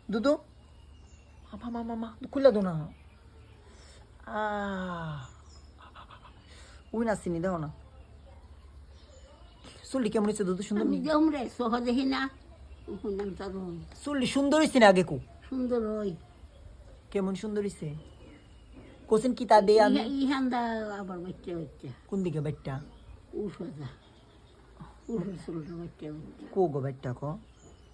দুদু মামা মামা খুলে দো না ওই না চিনি দাও না চুল্লি কেমন হয়েছে দুদু সুন্দর আমি দেম রে সহ দেখি না নাম তার চুল্লি সুন্দর হয়েছে না আগে কু সুন্দর ওই কেমন সুন্দর হয়েছে কোসিন কি তা দিয়ে আমি ইহান্দা আবার বাচ্চা বাচ্চা কোন দিকে বেটটা উষা উষা বাচ্চা কো গো বেটটা কো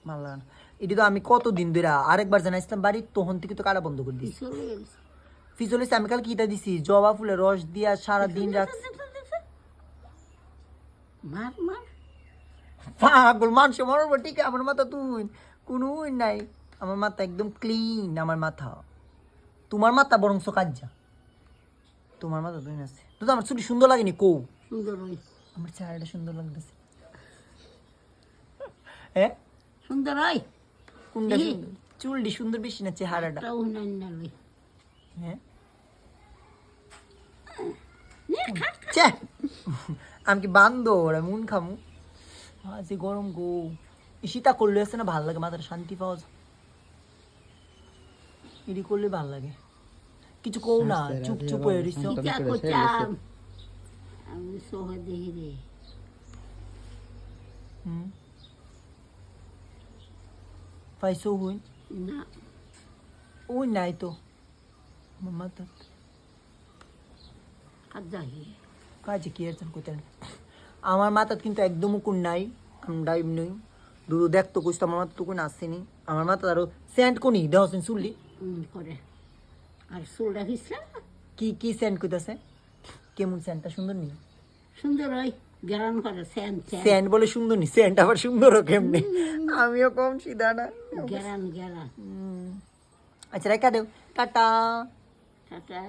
মাল্লা এটি তো আমি কতদিন ধরে আরেকবার জানাইছিলাম বাড়ি তখন থেকে তো কাটা বন্ধ করে দিছি চলে গেছে ফিজলে আমি কাল কিটা দিছি জবা ফুলের রস দিয়া সারা দিন রাখছি মার মার পাগল মানুষ মরবো ঠিক আমার মাথা তুই কোনো নাই আমার মাথা একদম ক্লিন আমার মাথা তোমার মাথা বরং কাজ্জা তোমার মাথা তুই আছে তো আমার চুটি সুন্দর লাগেনি কৌ সুন্দর ওই আমার চেহারাটা সুন্দর লাগতেছে হ্যাঁ সুন্দর ওই কোনটা সুন্দর চুলটি সুন্দর বেশি না চেহারাটা হ্যাঁ ছে আমি কি বান্দর আমি মুন খামু যে গরম গো শীতা করলে আসছে না ভাল লাগে মাথার শান্তি পাওয়া যায় এটি করলে ভাল লাগে কিছু কৌ না চুপ চুপ হয়ে রইছ আমি সহ দেখি রে পাইছো হইন না ওই নাই তো আমার মাথা কাজে কি আর কোথায় আমার মাথা কিন্তু একদমও কোন নাই আমরা এমনি দুধ দেখতো কুছ তো আমার মাথা তো কোন আসেনি আমার মাথা আরো স্যান্ড কোনি দেওয়া চুললি করে আর চুল রাখিস কি কি স্যান্ড কইতাছে কেমন স্যান্ডটা সুন্দর নি সুন্দর ওই গেরান করে স্যান্ড বলে সুন্দর নি স্যান্ড আবার সুন্দরও কেমনে আমিও কম সিধা না গেরান গেরান আচ্ছা রেখা দেও টাটা টাটা